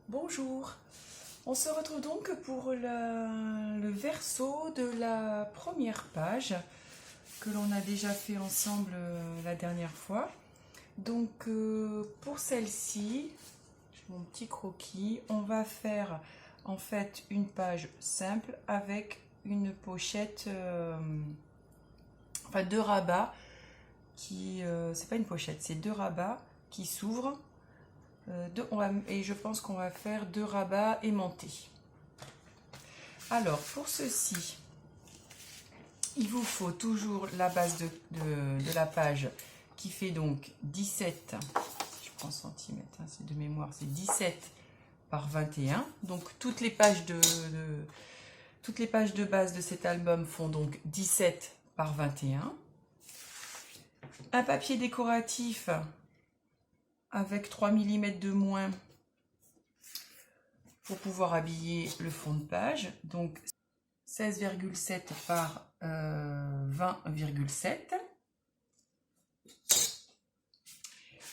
Bonjour, on se retrouve donc pour le verso de la première page que l'on a déjà fait ensemble la dernière fois. Donc pour celle-ci, j'ai mon petit croquis, on va faire en fait une page simple avec une pochette, enfin deux rabats qui, c'est pas une pochette, c'est deux rabats qui s'ouvrent. Et je pense qu'on va faire 2 rabats aimantés. Alors pour ceci, il vous faut toujours la base de la page qui fait donc 17, je prends centimètres, hein, c'est de mémoire, c'est 17 par 21. Donc toutes les pages de base de cet album font donc 17 par 21. Un papier décoratif avec 3 mm de moins pour pouvoir habiller le fond de page, donc 16,7 par 20,7.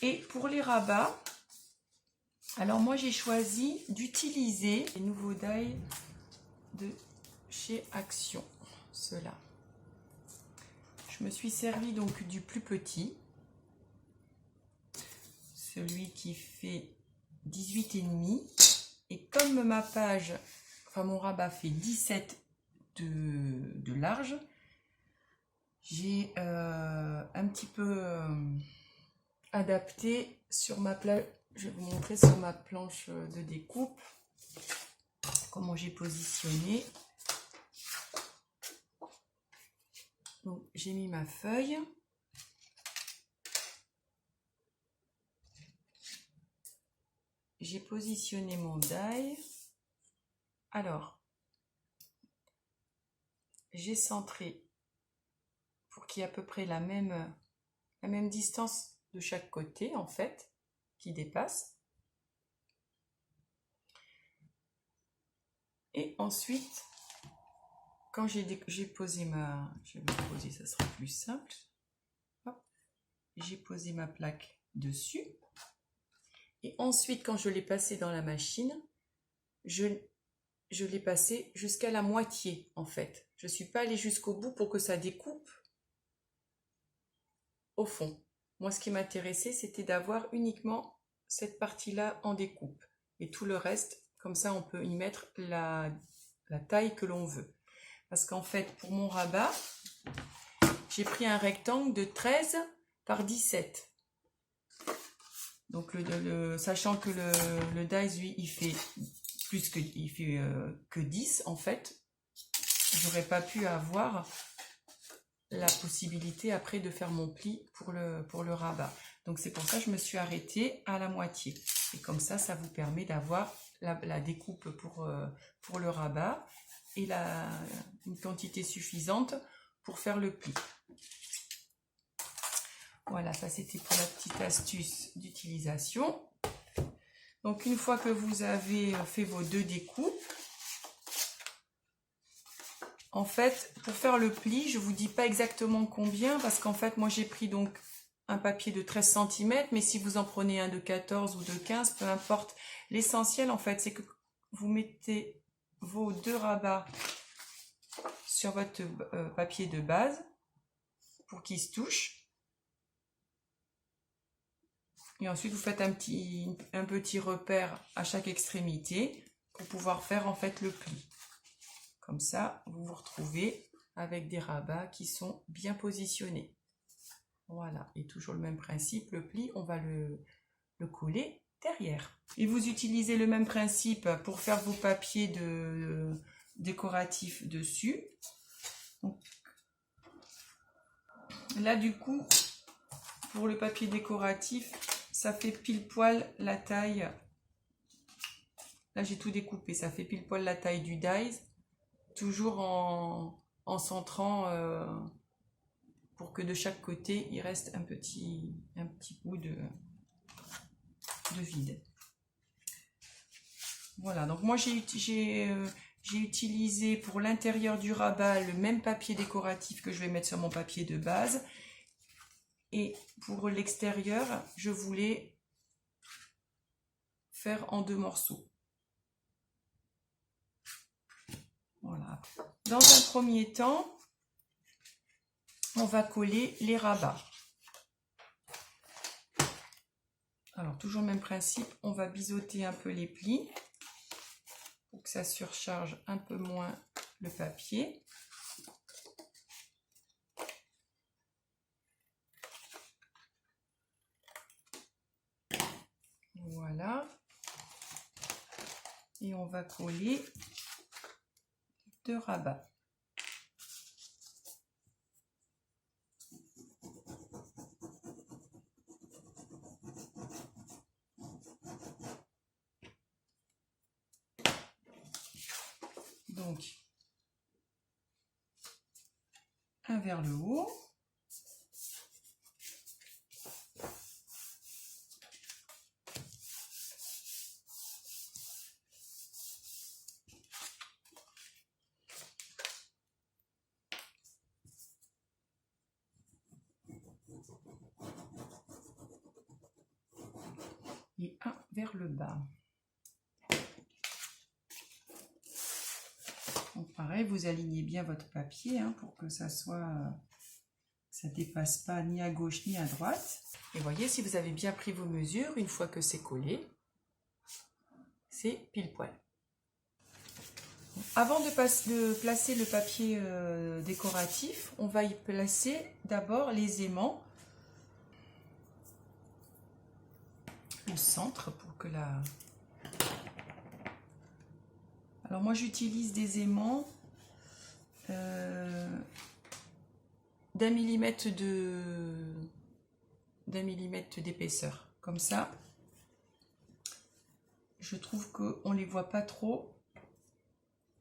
Et pour les rabats, alors moi j'ai choisi d'utiliser les nouveaux die de chez Action, ceux-là. Je me suis servi donc du plus petit, celui qui fait 18,5. Et comme ma page, enfin mon rabat fait 17 de large, j'ai un petit peu adapté sur ma planche. Je vais vous montrer sur ma planche de découpe comment j'ai positionné. Donc j'ai mis ma feuille. J'ai positionné mon die. Alors, j'ai centré pour qu'il y ait à peu près la même distance de chaque côté, en fait, qui dépasse. Et ensuite, quand j'ai posé ma... Je vais me poser, ça sera plus simple. J'ai posé ma plaque dessus. Et ensuite, quand je l'ai passé dans la machine, je l'ai passé jusqu'à la moitié, en fait. Je ne suis pas allée jusqu'au bout pour que ça découpe au fond. Moi, ce qui m'intéressait, c'était d'avoir uniquement cette partie-là en découpe. Et tout le reste, comme ça, on peut y mettre la taille que l'on veut. Parce qu'en fait, pour mon rabat, j'ai pris un rectangle de 13 par 17. Donc, sachant que le dies, lui, il fait plus que, que 10, en fait, j'aurais pas pu avoir la possibilité après de faire mon pli pour le rabat. Donc, c'est pour ça que je me suis arrêtée à la moitié. Et comme ça, ça vous permet d'avoir la découpe pour le rabat et une quantité suffisante pour faire le pli. Voilà, ça c'était pour la petite astuce d'utilisation. Donc une fois que vous avez fait vos deux découpes, en fait, pour faire le pli, je ne vous dis pas exactement combien, parce qu'en fait, moi j'ai pris donc un papier de 13 cm, mais si vous en prenez un de 14 ou de 15, peu importe. L'essentiel, en fait, c'est que vous mettez vos deux rabats sur votre papier de base pour qu'ils se touchent. Et ensuite, vous faites un petit repère à chaque extrémité pour pouvoir faire en fait le pli. Comme ça, vous vous retrouvez avec des rabats qui sont bien positionnés. Voilà, et toujours le même principe, le pli, on va le coller derrière. Et vous utilisez le même principe pour faire vos papiers décoratifs dessus. Donc, là, du coup, pour le papier décoratif, ça fait pile poil la taille. Là, j'ai tout découpé. Ça fait pile poil la taille du dies. Toujours en centrant pour que de chaque côté, il reste un petit bout de vide. Voilà. Donc, moi, j'ai utilisé pour l'intérieur du rabat le même papier décoratif que je vais mettre sur mon papier de base. Et pour l'extérieur, je voulais faire en 2 morceaux. Voilà. Dans un premier temps, on va coller les rabats. Alors, toujours le même principe, on va biseauter un peu les plis pour que ça surcharge un peu moins le papier. Voilà. Et on va coller 2 rabats. Donc, un vers le haut. Et un vers le bas. Donc pareil, vous alignez bien votre papier pour que ça dépasse pas ni à gauche ni à droite. Et voyez, si vous avez bien pris vos mesures, une fois que c'est collé, c'est pile poil. Avant de placer le papier décoratif, on va y placer d'abord les aimants au centre pour que la... Alors moi j'utilise des aimants d'1 millimètre d'épaisseur. Comme ça, je trouve qu'on ne les voit pas trop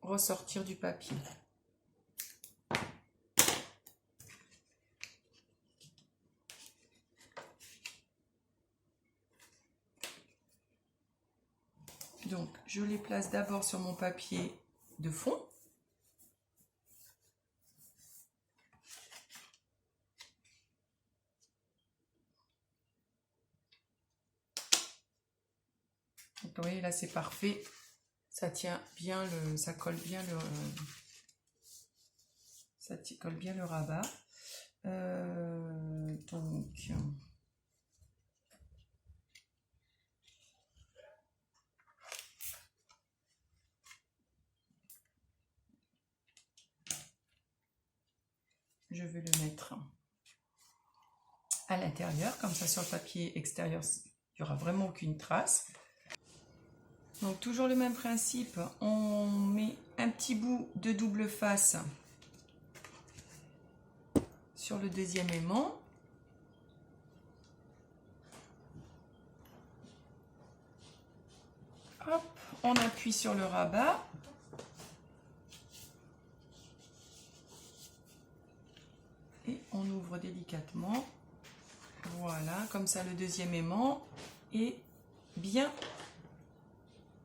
ressortir du papier. Donc, je les place d'abord sur mon papier de fond. Donc, vous voyez, là, c'est parfait. Ça tient bien ça colle bien le rabat. Donc, je vais le mettre à l'intérieur, comme ça sur le papier extérieur, il n'y aura vraiment aucune trace. Donc toujours le même principe, on met un petit bout de double face sur le deuxième aimant. Hop, on appuie sur le rabat. Et on ouvre délicatement. Voilà, comme ça le deuxième aimant est bien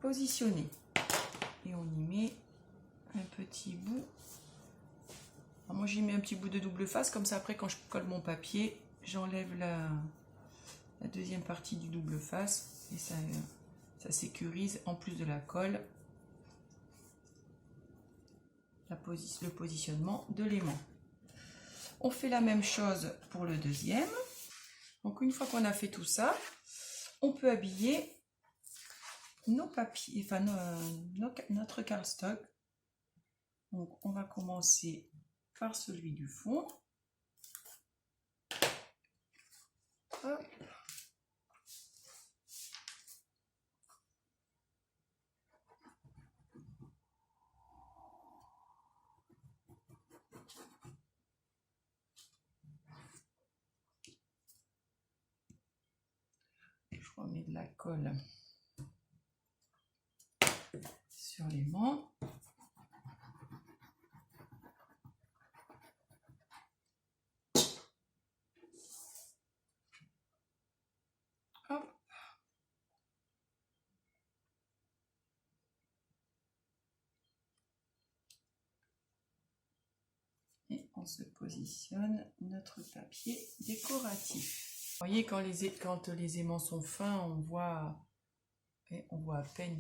positionné. Et on y met un petit bout. Alors moi j'y mets un petit bout de double face, comme ça après quand je colle mon papier, j'enlève la deuxième partie du double face et ça sécurise en plus de la colle le positionnement de l'aimant. On fait la même chose pour le deuxième. Donc une fois qu'on a fait tout ça, on peut habiller nos papiers, enfin notre cardstock. Donc on va commencer par celui du fond. Hop. Je remets de la colle sur l'aimant. Hop. Et on se positionne notre papier décoratif. Vous voyez, quand les aimants sont fins, on voit à peine.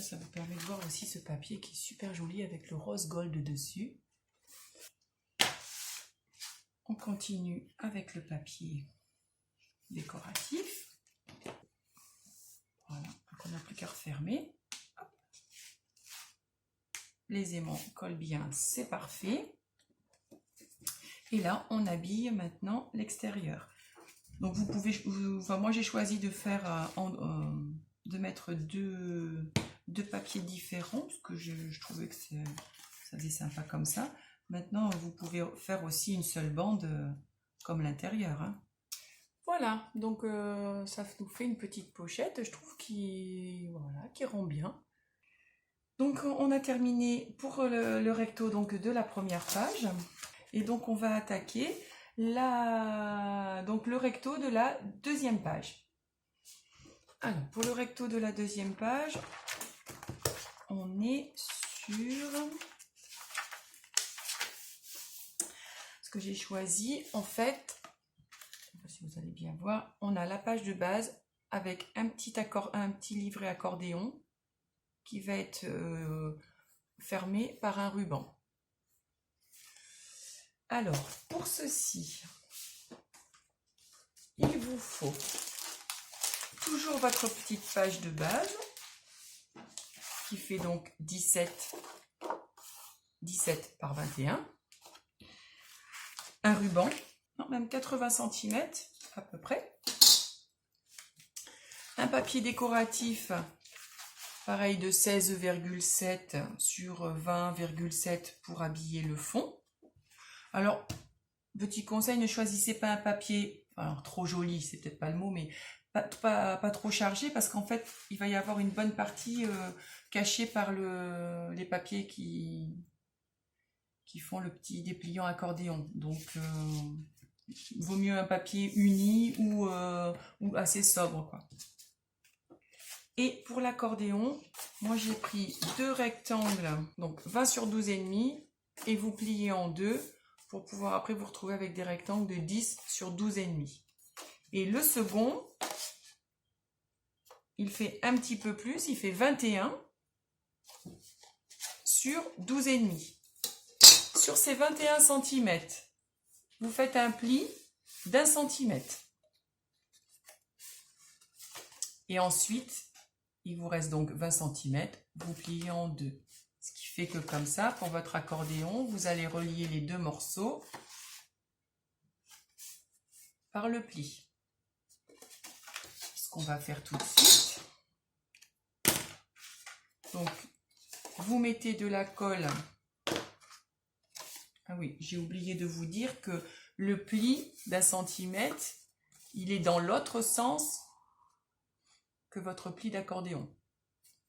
Ça vous permet de voir aussi ce papier qui est super joli avec le rose gold dessus. On continue avec le papier décoratif. Voilà, donc on n'a plus qu'à refermer. Hop. Les aimants collent bien, c'est parfait. Et là, on habille maintenant l'extérieur. Donc vous pouvez, enfin moi j'ai choisi de faire, de mettre deux papiers différents parce que je trouvais que ça faisait sympa comme ça. Maintenant, vous pouvez faire aussi une seule bande comme l'intérieur. Hein. Voilà, donc ça nous fait une petite pochette, je trouve qui rend bien. Donc on a terminé pour le recto donc, de la première page. Et donc on va attaquer donc, le recto de la deuxième page. Alors pour le recto de la deuxième page, on est sur ce que j'ai choisi. En fait, je ne sais pas si vous allez bien voir, on a la page de base avec un petit livret accordéon qui va être fermé par un ruban. Alors, pour ceci, il vous faut toujours votre petite page de base qui fait donc 17 par 21. Un ruban, non, même 80 cm à peu près. Un papier décoratif, pareil de 16,7 sur 20,7 pour habiller le fond. Alors, petit conseil, ne choisissez pas un papier, alors trop joli, c'est peut-être pas le mot, mais pas trop chargé parce qu'en fait, il va y avoir une bonne partie cachée par les papiers qui font le petit dépliant accordéon. Donc, vaut mieux un papier uni ou assez sobre, quoi. Et pour l'accordéon, moi j'ai pris deux rectangles, donc 20 sur 12,5, et vous pliez en deux pour pouvoir après vous retrouver avec des rectangles de 10 sur 12,5. Et le second, il fait un petit peu plus, il fait 21 sur 12,5. Sur ces 21 cm, vous faites un pli d'1 cm. Et ensuite, il vous reste donc 20 cm, vous pliez en deux. Ce qui fait que comme ça, pour votre accordéon, vous allez relier les deux morceaux par le pli. Ce qu'on va faire tout de suite. Donc, vous mettez de la colle. Ah oui, j'ai oublié de vous dire que le pli d'1 cm, il est dans l'autre sens que votre pli d'accordéon,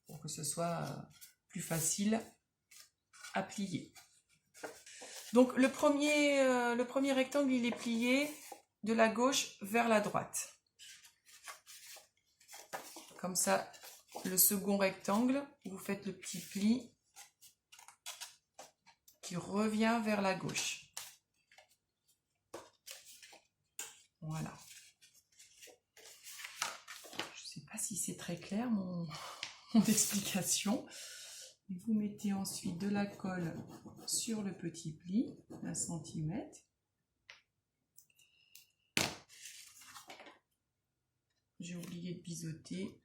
pour que ce soit plus facile à plier. Donc le premier rectangle, il est plié de la gauche vers la droite. Comme ça, le second rectangle, vous faites le petit pli qui revient vers la gauche. Voilà. Je ne sais pas si c'est très clair mon explication. Vous mettez ensuite de la colle sur le petit pli, d'1 cm. J'ai oublié de biseauter.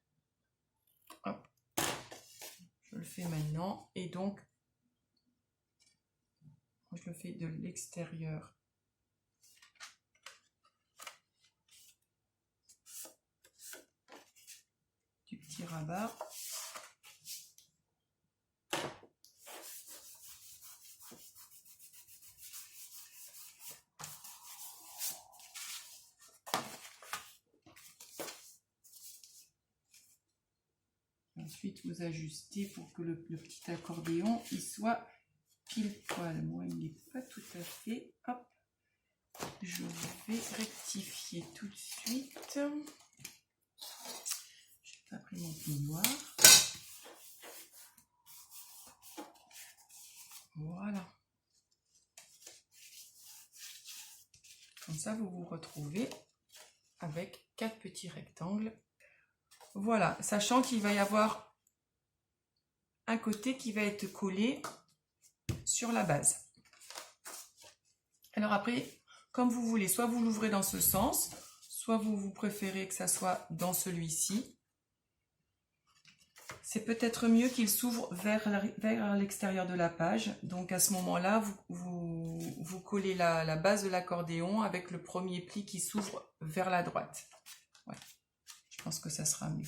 Hop. Je le fais maintenant. Et donc, je le fais de l'extérieur. Du petit rabat. Ensuite, vous ajustez pour que le petit accordéon il soit pile poil. Moi, il n'est pas tout à fait. Hop, je vais rectifier tout de suite. Je n'ai pas pris mon peignoir. Voilà. Comme ça, vous vous retrouvez avec 4 petits rectangles. Voilà, sachant qu'il va y avoir un côté qui va être collé sur la base. Alors après, comme vous voulez, soit vous l'ouvrez dans ce sens, soit vous préférez que ça soit dans celui-ci. C'est peut-être mieux qu'il s'ouvre vers l'extérieur de la page. Donc à ce moment-là, vous collez la base de l'accordéon avec le premier pli qui s'ouvre vers la droite. Ouais, je pense que ça sera mieux.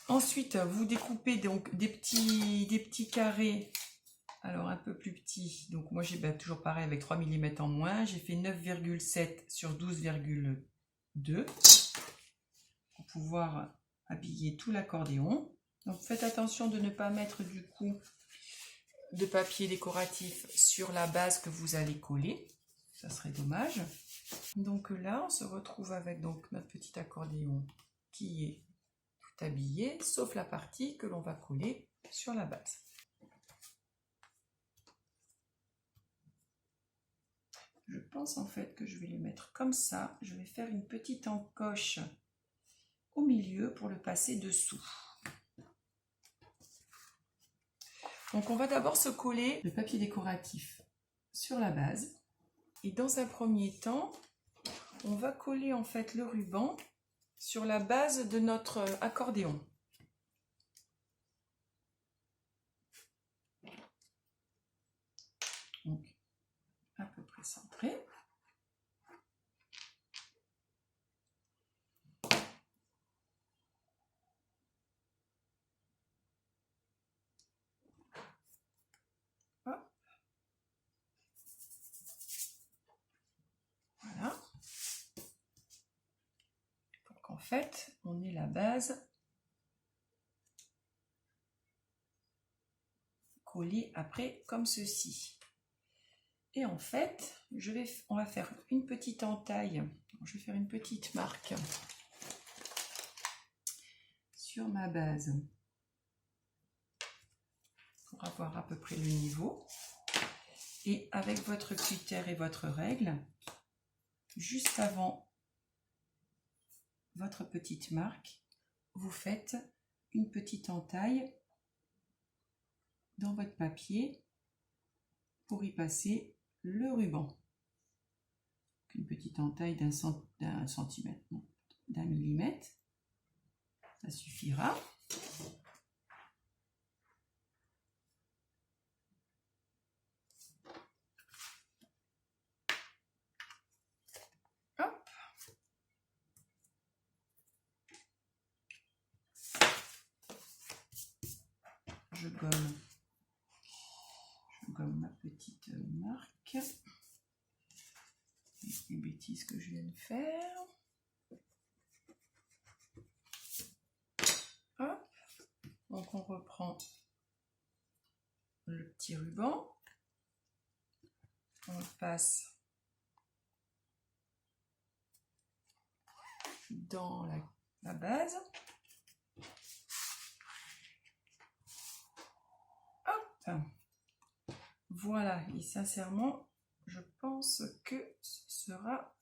Ensuite, vous découpez donc des petits carrés, alors un peu plus petits. Donc moi j'ai toujours pareil avec 3 mm en moins. J'ai fait 9,7 sur 12,2 pour pouvoir habiller tout l'accordéon. Donc faites attention de ne pas mettre du coup de papier décoratif sur la base que vous allez coller. Ça serait dommage. Donc là, on se retrouve avec donc notre petit accordéon qui est tout habillé, sauf la partie que l'on va coller sur la base. Je pense en fait que je vais le mettre comme ça. Je vais faire une petite encoche au milieu pour le passer dessous. Donc on va d'abord se coller le papier décoratif sur la base. Et dans un premier temps, on va coller en fait le ruban sur la base de notre accordéon. Donc à peu près centré. Hop. Voilà. Donc en fait, on est la base collée après comme ceci. Et en fait, on va faire une petite entaille. Je vais faire une petite marque sur ma base pour avoir à peu près le niveau. Et avec votre cutter et votre règle, juste avant votre petite marque, vous faites une petite entaille dans votre papier pour y passer le ruban. Une petite entaille d'un centimètre, non, d'un millimètre, ça suffira. Hop. Je gomme ma petite marque. Les bêtises que je viens de faire. Hop. Donc on reprend le petit ruban. On le passe dans la base. Hop. Voilà, et sincèrement, je pense que ce sera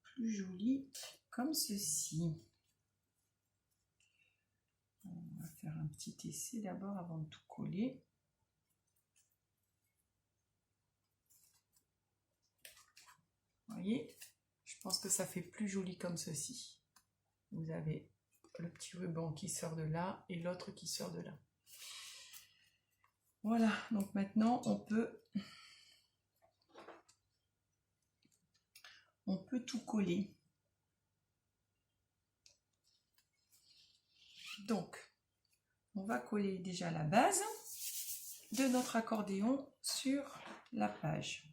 plus joli comme ceci. On va faire un petit essai d'abord avant de tout coller. Vous voyez, je pense que ça fait plus joli comme ceci. Vous avez le petit ruban qui sort de là et l'autre qui sort de là. Voilà, donc maintenant on peut tout coller. Donc, on va coller déjà la base de notre accordéon sur la page.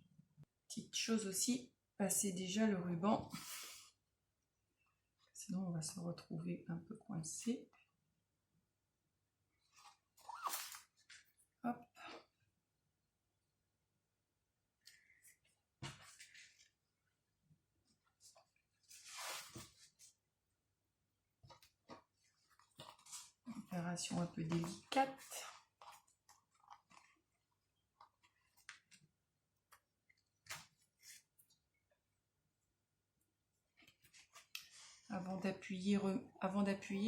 Petite chose aussi, passez déjà le ruban, sinon on va se retrouver un peu coincé. Hop. Opération un peu délicate. Avant d'appuyer,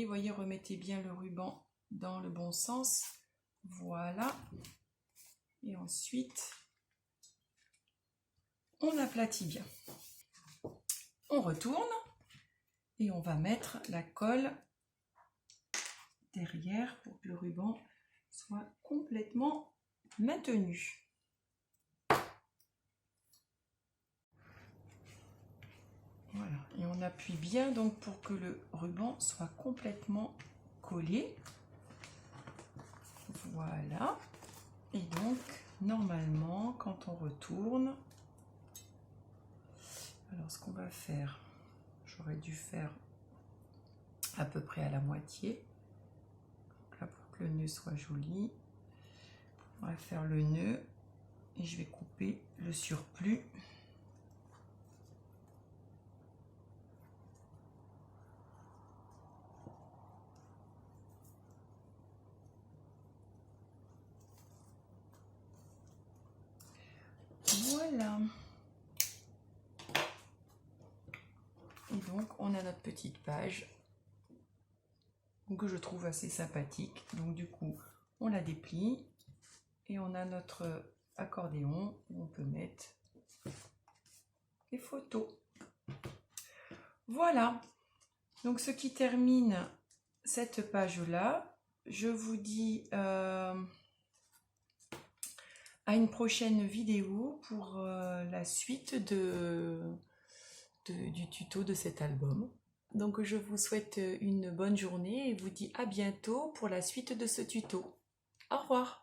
voyez, remettez bien le ruban dans le bon sens. Voilà. Et ensuite, on aplatit bien. On retourne et on va mettre la colle derrière pour que le ruban soit complètement maintenu. Voilà, et on appuie bien donc pour que le ruban soit complètement collé. Voilà. Et donc, normalement, quand on retourne, alors ce qu'on va faire, j'aurais dû faire à peu près à la moitié. Donc là, pour que le nœud soit joli, on va faire le nœud et je vais couper le surplus. Voilà. Et donc, on a notre petite page que je trouve assez sympathique. Donc, du coup, on la déplie et on a notre accordéon où on peut mettre les photos. Voilà. Donc, ce qui termine cette page-là. Je vous dis à une prochaine vidéo pour la suite du tuto de cet album. Donc je vous souhaite une bonne journée et vous dis à bientôt pour la suite de ce tuto. Au revoir.